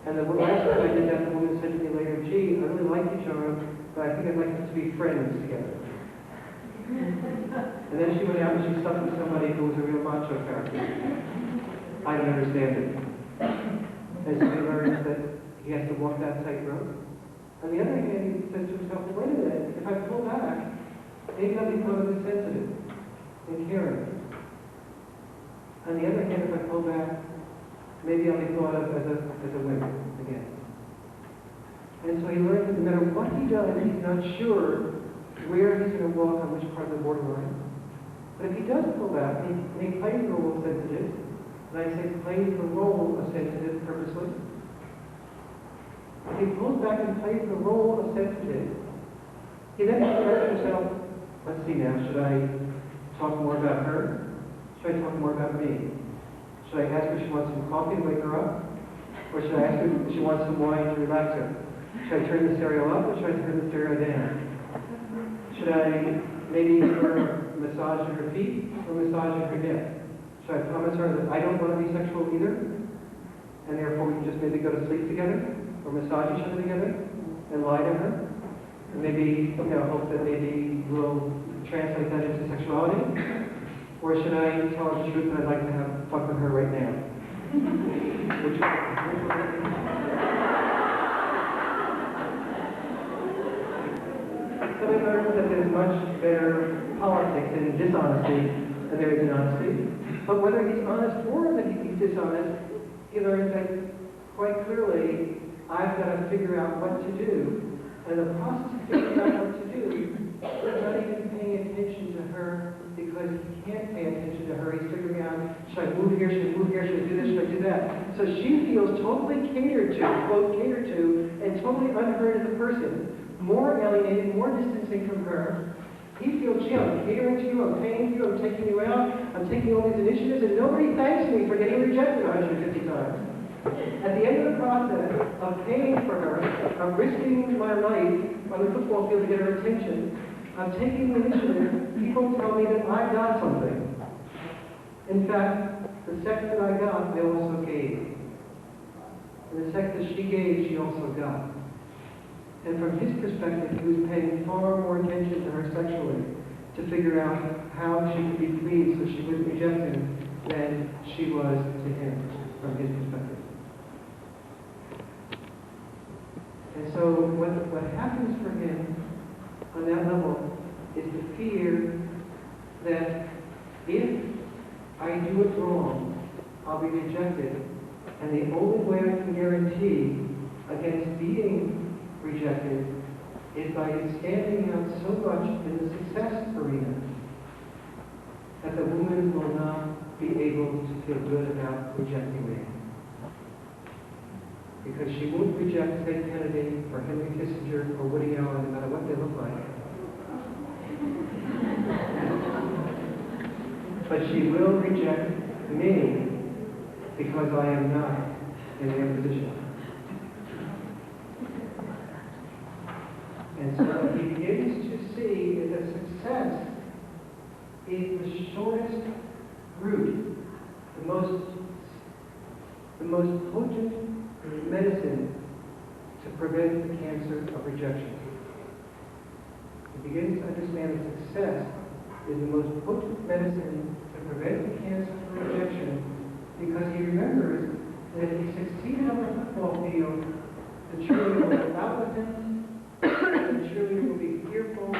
And the last time I did that, the woman said to me later, gee, I really like you, John, but I think I'd like us to be friends together. And then she went out and she slept with somebody who was a real macho character. I don't understand it. And so he learns that he has to walk that tightrope. On the other hand, he says to himself, wait a minute, if I pull back, maybe I'll become insensitive and caring. On the other hand, if I pull back, maybe I'll be thought of as a wimp again. And so he learns that no matter what he does, he's not sure where he's going to walk on which part of the borderline. But if he does pull back, and he plays the role of sensitive, and I say plays the role of sensitive purposely, if he pulls back and plays the role of sensitive, he then asks himself, let's see now, should I talk more about her? Should I talk more about me? Should I ask her if she wants some coffee to wake her up? Or should I ask her if she wants some wine to relax her? Should I turn the stereo up or should I turn the stereo down? Should I maybe give her a massage at her feet or massage at her neck? Should I promise her that I don't want to be sexual either? And therefore we can just maybe go to sleep together or massage each other together and lie to her? And maybe, hope that maybe we'll translate that into sexuality? Or should I tell her the truth that I'd like to have fun with her right now? which So we learned that there's much better politics in dishonesty than there is in honesty. But whether he's honest or that he's dishonest, he learns that quite clearly, I've got to figure out what to do. And the process of figuring out what to do, he's not even paying attention to her because he can't pay attention to her. He's figuring out, should I move here, should I move here, should I do this, should I do that? So she feels totally catered to, quote, catered to, and totally unheard as a person. More alienated, more distancing from her. He feels, gee, I'm catering to you, I'm paying you, I'm taking you out, I'm taking all these initiatives, and nobody thanks me for getting rejected 150 times. At the end of the process of paying for her, of risking my life on the football field to get her attention, of taking the initiative, people tell me that I got something. In fact, the sex that I got, I also gave. And the sex that she gave, she also got. And from his perspective, he was paying far more attention to her sexually to figure out how she could be pleased so she wouldn't reject him than she was to him from his perspective. happens for him on that level is the fear that if I do it wrong, I'll be rejected. And the only way I can guarantee against being rejected is by standing out so much in the success arena that the woman will not be able to feel good about rejecting me. Because she won't reject Ted Kennedy or Henry Kissinger or Woody Allen, no matter what they look like. But she will reject me because I am not in their position. And so he begins to see that success is the shortest route, the most potent medicine to prevent the cancer of rejection. He begins to understand that success is the most potent medicine to prevent the cancer of rejection because he remembers that if he succeeded on the football field, the cheerleader will go out with him, and the cheerleader will be fearful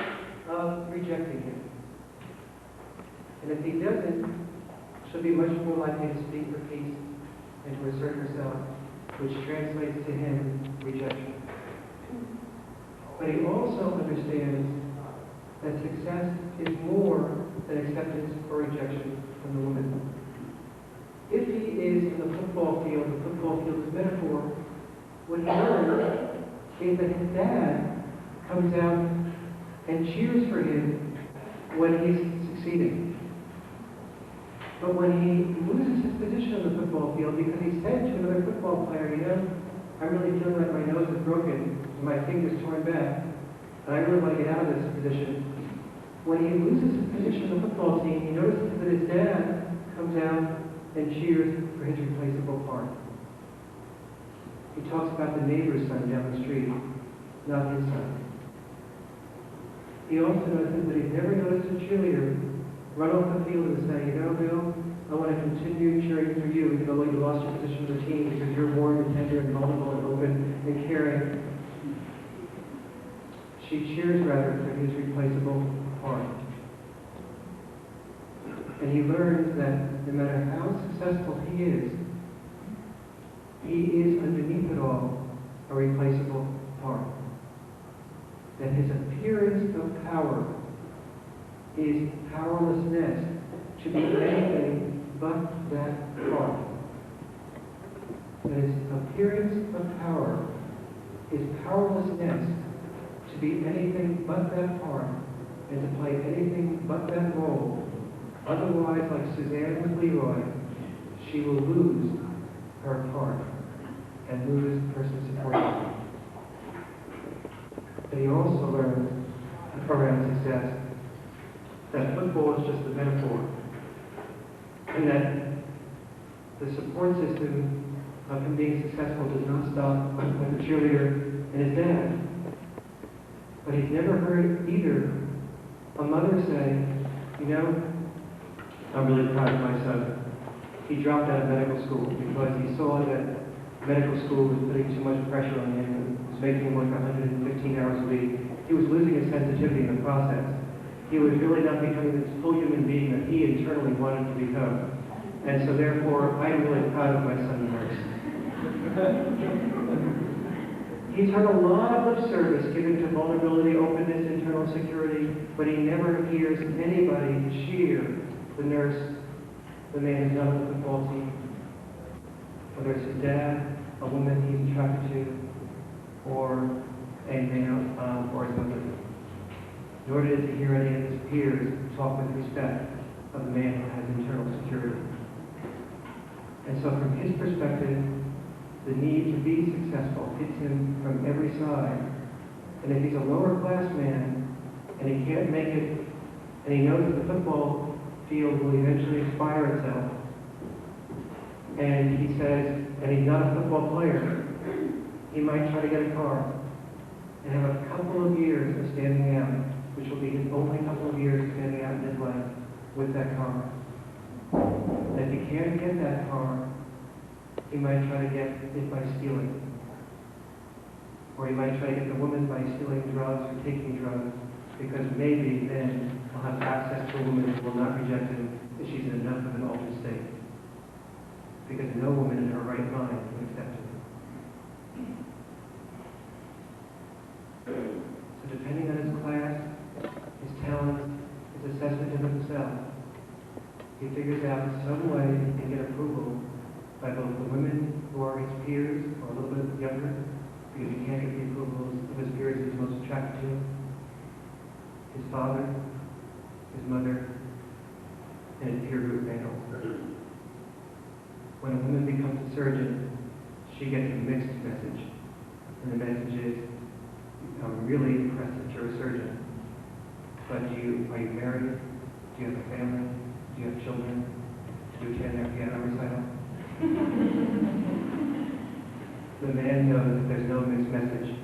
of rejecting him. And if he doesn't, she'll be much more likely to speak her piece and to assert herself, which translates to him rejection. But he also understands that success is more than acceptance or rejection from the woman. If he is in the football field is metaphor, what he learns is that his dad comes out and cheers for him when he's succeeding. But when he loses his position on the football field because he said to another football player, you know, I'm really feeling like my nose is broken and my finger's torn back, and I really want to get out of this position. When he loses his position on the football team, he notices that his dad comes out and cheers for his replaceable part. He talks about the neighbor's son down the street, not his son. He also notices that he's never noticed a cheerleader run off the field and say, you know, Bill, I want to continue cheering for you even though you lost your position on the team because you're warm and tender and vulnerable and open and caring. She cheers rather for his replaceable part. And he learns that no matter how successful he is underneath it all a replaceable part. That his appearance of power is powerlessness to be anything but that part. That his appearance of power is powerlessness to be anything but that part and to play anything but that role. Otherwise, like Suzanne with Leroy, she will lose her part and lose the person supporting her. But he also learns around success that football is just a metaphor, and that the support system of him being successful does not stop with the cheerleader and his dad. But he's never heard either a mother say, you know, I'm really proud of my son. He dropped out of medical school because he saw that medical school was putting too much pressure on him and was making him work 115 hours a week. He was losing his sensitivity in the process. He was really not becoming this full human being that he internally wanted to become. And so therefore, I'm really proud of my son Nurse. He's heard a lot of lip service given to vulnerability, openness, internal security, but he never hears anybody cheer the nurse, the man who's not on the football team, whether it's his dad, a woman he's attracted to, or a man or his mother. Nor did he hear any of his peers talk with respect of the man who has internal security. And so from his perspective, the need to be successful hits him from every side. And if he's a lower class man, and he can't make it, and he knows that the football field will eventually expire itself, and he says, and he's not a football player, he might try to get a car and have a couple of years of standing out, which will be his only couple of years standing out in his life with that car. And if he can't get that car, he might try to get it by stealing. Or he might try to get the woman by stealing drugs or taking drugs, because maybe then he'll have access to a woman who will not reject him if she's in enough of an altered state. Because no woman in her right mind will accept him. So depending on his class, his talents, his assessment of himself, he figures out some way he can get approval by both the women who are his peers or a little bit younger, because he can't get the approvals of his peers he's most attracted to, his father, his mother, and his peer group males. When a woman becomes a surgeon, she gets a mixed message. And the message is, I'm really impressed that you're a surgeon. But are you married? Do you have a family? Do you have children? Do you attend their piano recital? The man knows that there's no mixed message.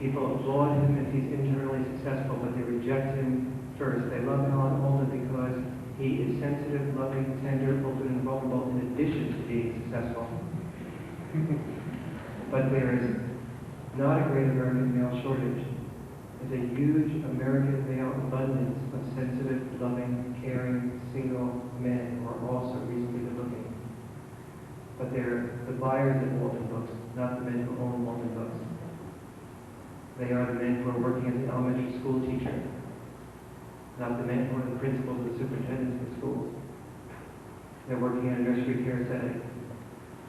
People applaud him if he's internally successful, but they reject him first. They love Alan only because he is sensitive, loving, tender, open, and vulnerable in addition to being successful. But there is not a great American male shortage. There's a huge American male abundance of sensitive, loving, caring, single men who are also reasonably good looking. But they're the buyers of Walden books, not the men who own Walden books. They are the men who are working as an elementary school teacher, not the men who are the principals or the superintendents of schools. They're working in a nursery care setting.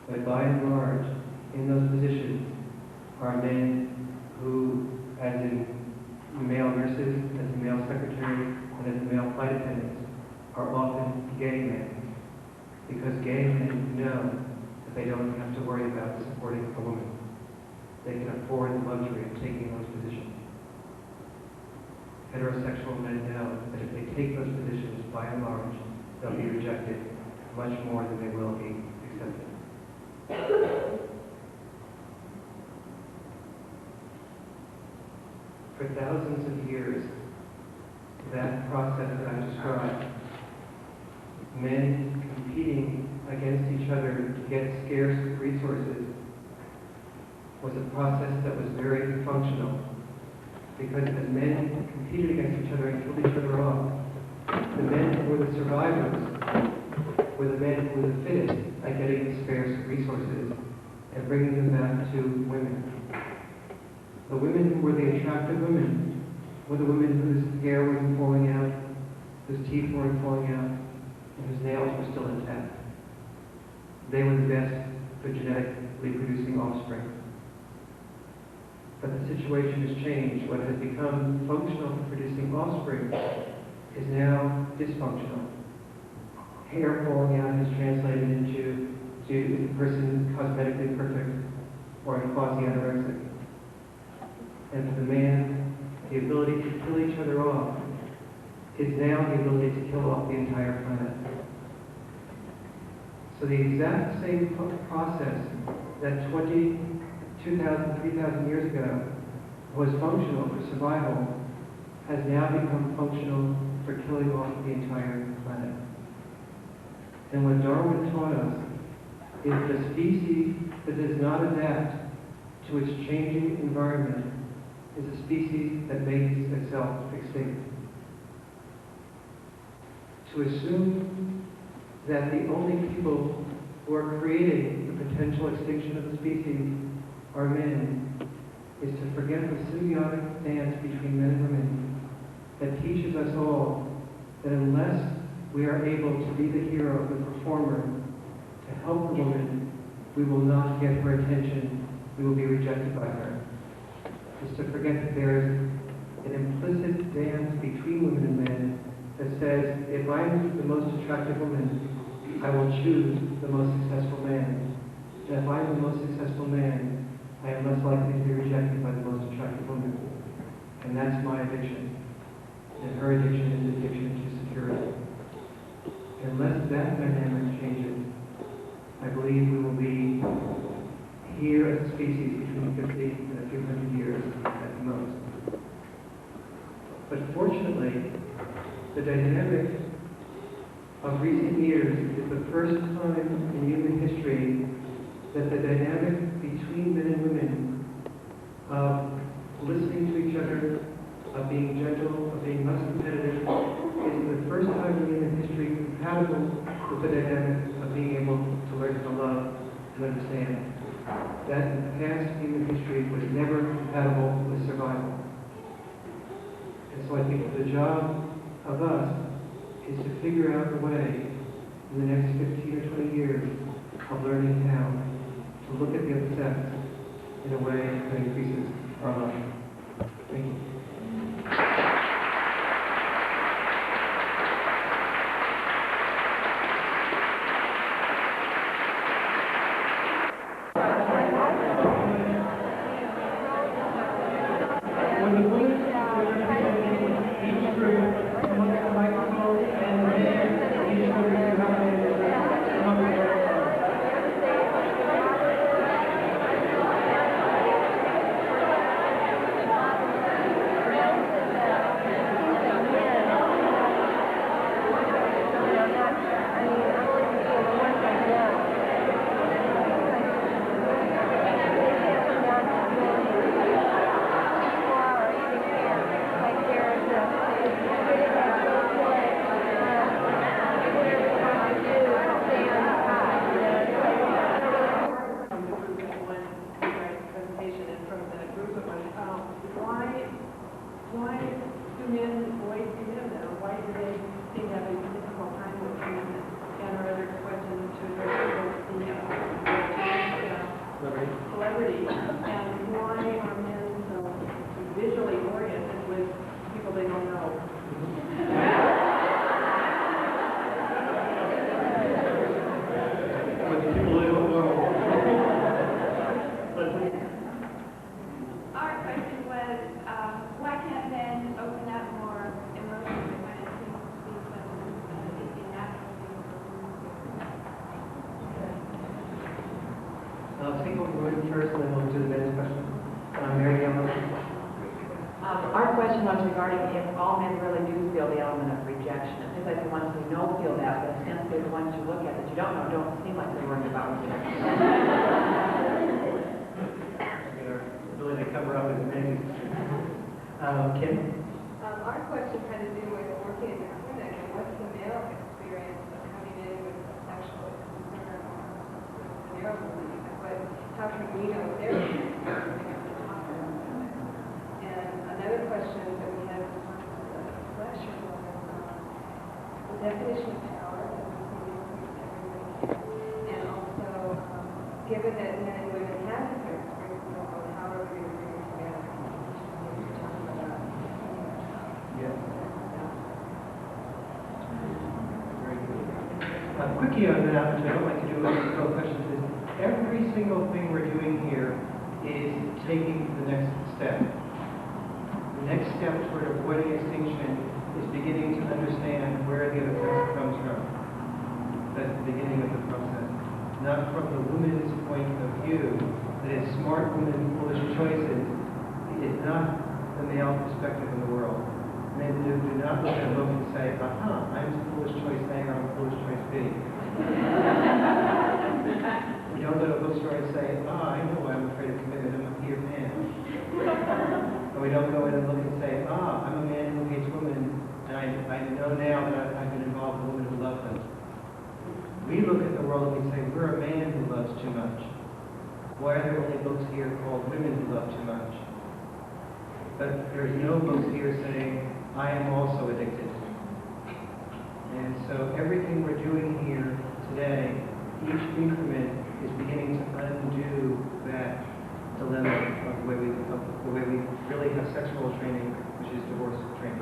But by and large, in those positions are men who, as in male nurses, as in male secretaries, and as in male flight attendants, are often gay men. Because gay men know that they don't have to worry about supporting a woman. They can afford the luxury of taking those positions. Heterosexual men know that if they take those positions, by and large, they'll be rejected much more than they will be accepted. For thousands of years, that process that I described, men competing against each other to get scarce resources, was a process that was very functional. Because as men competed against each other and killed each other off, the men who were the survivors were the men who were the fittest at getting the scarce resources and bringing them back to women. The women who were the attractive women were the women whose hair wasn't falling out, whose teeth weren't falling out, and whose nails were still intact. They were the best for genetically producing offspring. But the situation has changed. What has become functional for producing offspring is now dysfunctional. Hair falling out has translated into a person cosmetically perfect or quasi-anorexic. And for the man, the ability to kill each other off is now the ability to kill off the entire planet. So the exact same process that 2,000, 3,000 years ago was functional for survival has now become functional for killing off the entire planet. And what Darwin taught us is the species that does not adapt to its changing environment is a species that makes itself extinct. To assume that the only people who are creating the potential extinction of the species are men is to forget the symbiotic dance between men and women that teaches us all that unless we are able to be the hero, the performer, to help the woman, we will not get her attention, we will be rejected by her. Is to forget that there is an implicit dance between women and men that says, if I'm the most attractive woman, I will choose the most successful man. And if I'm the most successful man, I am less likely to be rejected by the most attractive woman. And that's my addiction. And her addiction is addiction to security. Unless that dynamic changes, I believe we will be here as a species between 50 and a few hundred years at the most. But fortunately, the dynamic of recent years is the first time in human history that the dynamic between men and women of listening to each other, of being gentle, of being less competitive, is the first time in human history compatible with the dynamic of being able to learn to love and understand. That in the past human history was never compatible with survival. And so I think the job of us is to figure out a way in the next 15 or 20 years of learning how to look at the other sex in a way that increases our love. Thank you. When the women each group come up to the microphone and then each group you have to come up with their Why do men avoid men now? Why do they seem to have a difficult time with women? And our other question to address the celebrity. And why are men so visually oriented with people they don't know? with people they don't know. Our question was, why can't men open up more emotionally when it seems to be such an easy, natural thing for women to do? I'll take over women first, and then we'll do the men's question. Mary Ellen. Our question was regarding if all men really do feel the element of rejection. It seems like the ones who know feel that, but since they're the ones you look at that you don't know, don't seem like they're worried about rejection. Their ability to cover up is amazing. Kim? Our question had to do with working in the clinic and what's the male experience of coming in with a sexual concern or scenario belief, but how can we know their experience? And another question that we had last year was the definition of power that we see everybody, and also given that men and women have different experiences of how are we going to bring it together? Yes. Very good. Quickie on that, which I don't like to do with throw questions, is every single thing we're doing here is taking the next step. The next step toward avoiding extinction is beginning to understand where the other sex comes from. That's the beginning of the process. Not from the woman's point of view, that is smart women, foolish choices, is not the male perspective in the world. Men do not look at a book and say, aha, I'm a foolish choice A, I'm a foolish choice B. We don't go to a bookstore and say, I know why I'm afraid of commitment, I'm a Peter Pan. And we don't go in and look and say, I'm a man who hates women, and I know now that I've been involved with women who love them. We look at the world and we say, we're a man who loves too much. Why are there only books here called Women Who Love Too Much? But there's no books here saying, I am also addicted. And so everything we're doing here today, each increment is beginning to undo that dilemma of the way we really have sexual training, which is divorce training.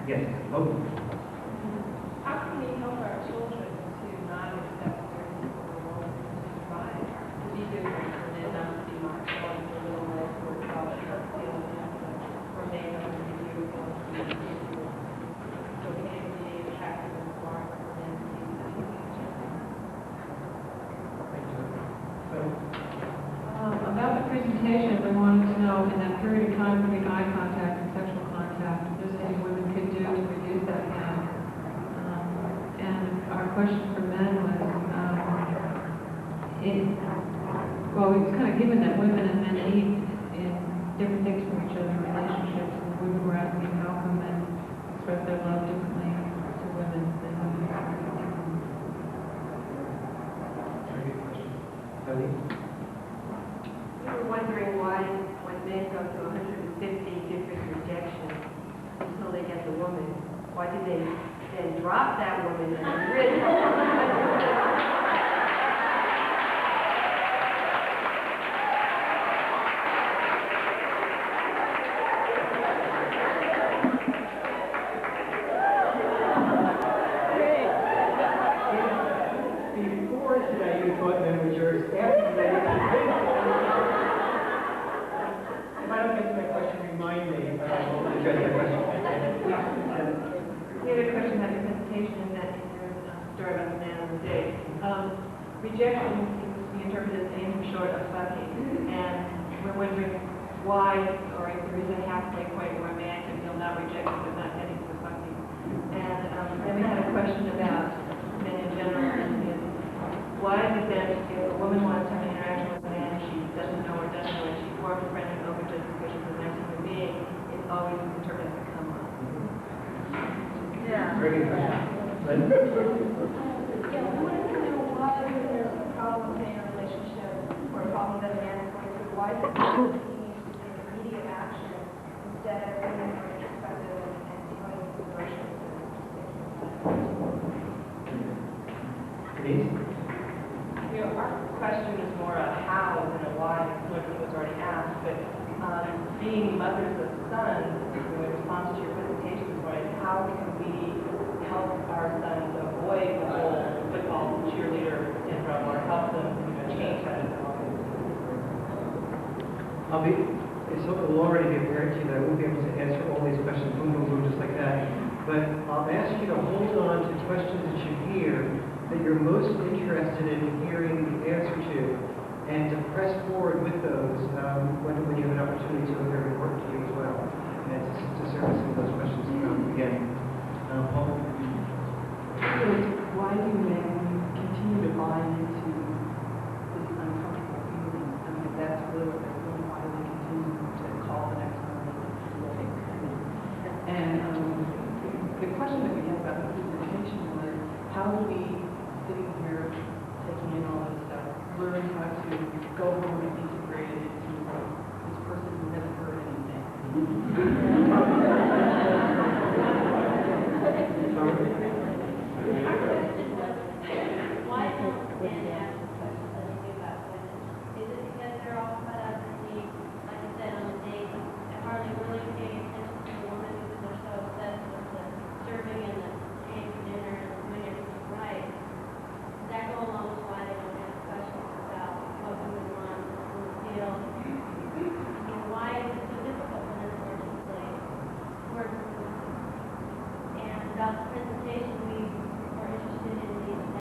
Yes, oh. How can we help our children to not accept certain people in the world to survive, to be different, and then not to be marked on the little less or self-hurt feelings or made up to be beautiful, to be beautiful. So can it be attractive and smart for them to be studying each other? About the presentation, we wanted to know in that period of time between eye contact and sexual contact, if there's anything women could do to reduce that gap. And our question for men was, well, it's kind of given that women and men need in different things from each other in relationships, and women were asking how come men express their love differently to women than women. Very good question. Ellie? We were wondering why when men go through 150 different rejections until they get the woman, why did they then drop that woman and rid her? Before today, you thought men were yours. After today, if I don't answer that question, remind me. We'll address that question. The other question about your presentation and that in your story about the man of the day. Rejection seems to be interpreted as anything short of fucking, and we're wondering why, or if there is a halfway point where a man can feel not rejected but not heading for fucking. And then we had a question about men in general, and why is it that if a woman wants to have an interaction with a man she doesn't know or doesn't know, and she forms a friendly over just because she's a nice human being, it's always interpreted as a come on. Yeah. Very good question. Lynn? Yeah, I want to know why when there's a problem in a relationship or a problem that a man is going through, why does he need to take immediate action instead of being more introspective and dealing with his emotions and thinking about it? Denise? Our question is more a how than a why, what was already asked, but being mothers of sons, in response to your presentation this morning, how can we help our sons avoid the whole football cheerleader syndrome, or help them change that? It will already be apparent to you that I won't be able to answer all these questions, boom, boom, boom, just like that. But I'll ask you to hold on to questions that you hear that you're most interested in hearing the answer to, and to press forward with those when you have an opportunity to, they're important to you as well, and to service some of those questions again. Paul? Why do men continue to buy into this uncomfortable feeling? I mean, that's really what they're doing, why they continue to call the next one and the question that we had about the presentation was, how do we, sitting here, taking in all this stuff, learn how to go home and integrate it into this person who hasn't heard anything?